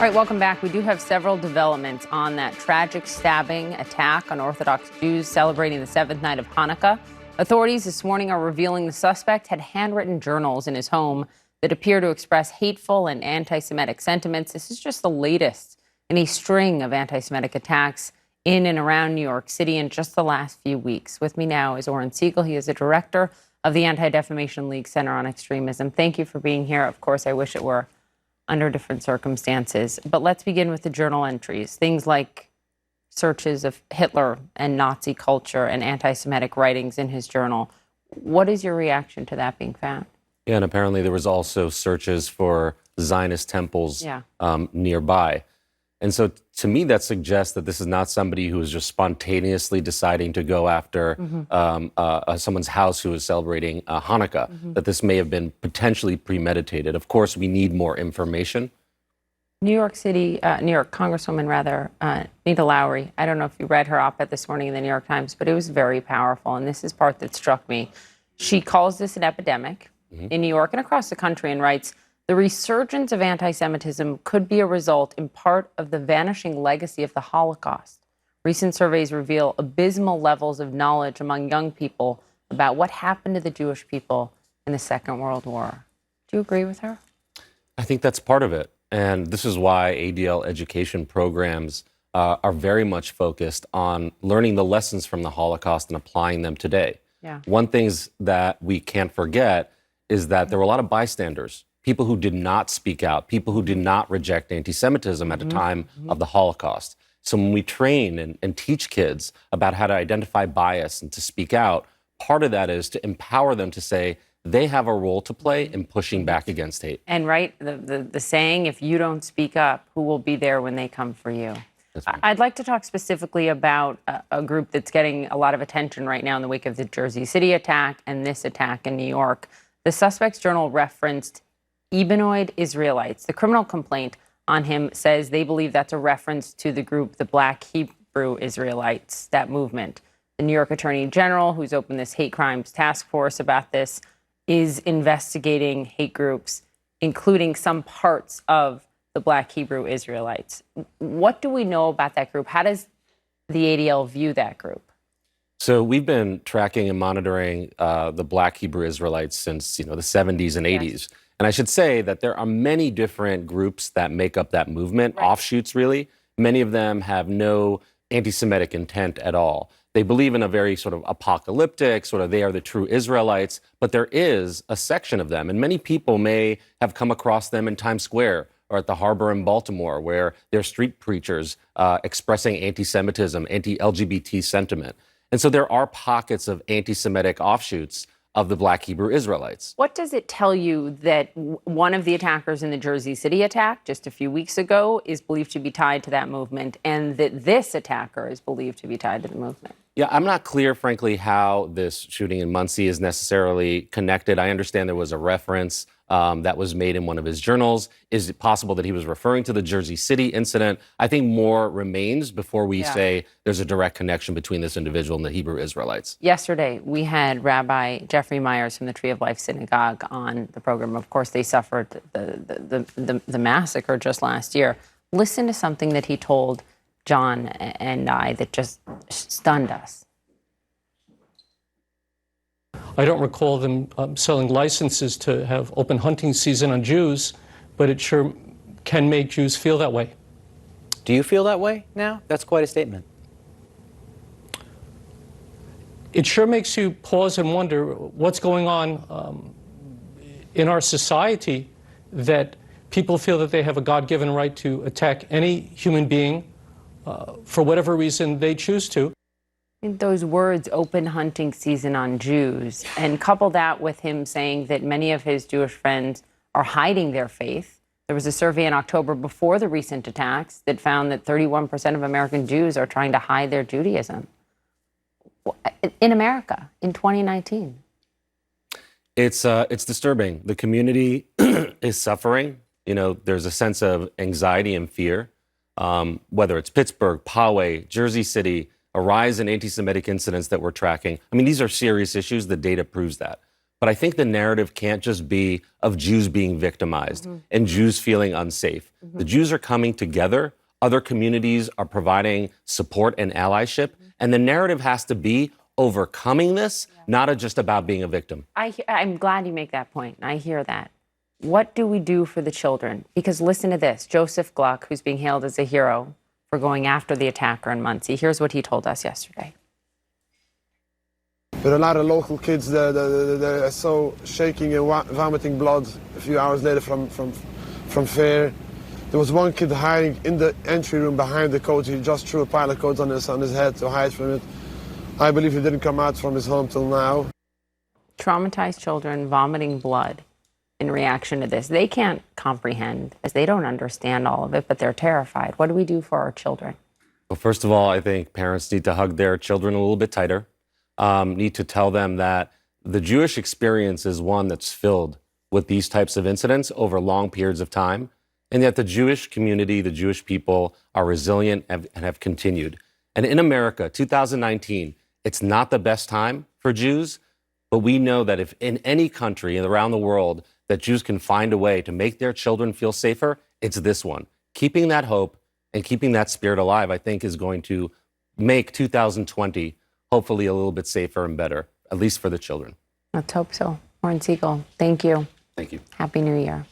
All right, welcome back. We do have several developments on that tragic stabbing attack on Orthodox Jews celebrating the seventh night of Hanukkah. Authorities this morning are revealing the suspect had handwritten journals in his home that appear to express hateful and anti-Semitic sentiments. This is just the latest in a string of anti-Semitic attacks in and around New York City in just the last few weeks. With me now is Oren Segal. He is the director of the Anti-Defamation League Center on Extremism. Thank you for being here. Of course, I wish it were under different circumstances. But let's begin with the journal entries. Things like searches of Hitler and Nazi culture and anti-Semitic writings in his journal. What is your reaction to that being found? Yeah, and apparently there was also searches for Zionist temples nearby. And so to me, that suggests that this is not somebody who is just spontaneously deciding to go after someone's house who is celebrating Hanukkah, that this may have been potentially premeditated. Of course, we need more information. New York Congresswoman, Nita Lowry, I don't know if you read her op-ed this morning in the New York Times, but it was very powerful. And this is part that struck me. She calls this an epidemic in New York and across the country and writes, the resurgence of anti-Semitism could be a result in part of the vanishing legacy of the Holocaust. Recent surveys reveal abysmal levels of knowledge among young people about what happened to the Jewish people in the Second World War. Do you agree with her? I think that's part of it. And this is why ADL education programs are very much focused on learning the lessons from the Holocaust and applying them today. Yeah. One thing that we can't forget is that there were a lot of bystanders, people who did not speak out, people who did not reject anti-Semitism at the time of the Holocaust. So when we train and teach kids about how to identify bias and to speak out, part of that is to empower them to say they have a role to play in pushing back against hate. And the saying, if you don't speak up, who will be there when they come for you? That's right. I'd like to talk specifically about a group that's getting a lot of attention right now in the wake of the Jersey City attack and this attack in New York. The suspect's journal referenced Ebenoid Israelites. The criminal complaint on him says they believe that's a reference to the group, the Black Hebrew Israelites, that movement. The New York Attorney General, who's opened this hate crimes task force about this, is investigating hate groups, including some parts of the Black Hebrew Israelites. What do we know about that group? How does the ADL view that group? So we've been tracking and monitoring the Black Hebrew Israelites since the 70s and 80s. Yes. And I should say that there are many different groups that make up that movement, offshoots really. Many of them have no anti-Semitic intent at all. They believe in a very sort of apocalyptic, they are the true Israelites, but there is a section of them. And many people may have come across them in Times Square or at the harbor in Baltimore, where they're street preachers expressing anti-Semitism, anti-LGBT sentiment. And so there are pockets of anti-Semitic offshoots of the Black Hebrew Israelites. What does it tell you that one of the attackers in the Jersey City attack just a few weeks ago is believed to be tied to that movement, and that this attacker is believed to be tied to the movement? Yeah, I'm not clear, frankly, how this shooting in Monsey is necessarily connected. I understand there was a reference that was made in one of his journals. Is it possible that he was referring to the Jersey City incident? I think more remains before we say there's a direct connection between this individual and the Hebrew Israelites. Yesterday, we had Rabbi Jeffrey Myers from the Tree of Life Synagogue on the program. Of course, they suffered the massacre just last year. Listen to something that he told John and I that just stunned us. I don't recall them selling licenses to have open hunting season on Jews, but it sure can make Jews feel that way. Do you feel that way now? That's quite a statement. It sure makes you pause and wonder what's going on in our society, that people feel that they have a God-given right to attack any human being for whatever reason they choose to. Those words, open hunting season on Jews, and couple that with him saying that many of his Jewish friends are hiding their faith. There was a survey in October before the recent attacks that found that 31% of American Jews are trying to hide their Judaism. In America, in 2019. It's disturbing. The community is suffering. There's a sense of anxiety and fear, whether it's Pittsburgh, Poway, Jersey City, a rise in anti-Semitic incidents that we're tracking. I mean, these are serious issues. The data proves that. But I think the narrative can't just be of Jews being victimized and Jews feeling unsafe. The Jews are coming together. Other communities are providing support and allyship. And the narrative has to be overcoming this, not just about being a victim. I'm glad you make that point. I hear that. What do we do for the children? Because listen to this. Joseph Gluck, who's being hailed as a hero for going after the attacker in Monsey. Here's what he told us yesterday. But a lot of local kids, they're so shaking and vomiting blood a few hours later from fair. There was one kid hiding in the entry room behind the coat. He just threw a pile of coats on his head to hide from it. I believe he didn't come out from his home till now. Traumatized children vomiting blood in reaction to this. They can't comprehend, as they don't understand all of it, but they're terrified. What do we do for our children? Well, first of all, I think parents need to hug their children a little bit tighter. Need to tell them that the Jewish experience is one that's filled with these types of incidents over long periods of time, and that the Jewish community, the Jewish people are resilient and have continued. And in America, 2019, it's not the best time for Jews, but we know that if in any country around the world that Jews can find a way to make their children feel safer, it's this one. Keeping that hope and keeping that spirit alive, I think, is going to make 2020 hopefully a little bit safer and better, at least for the children. Let's hope so. Oren Segal, thank you. Thank you. Happy New Year.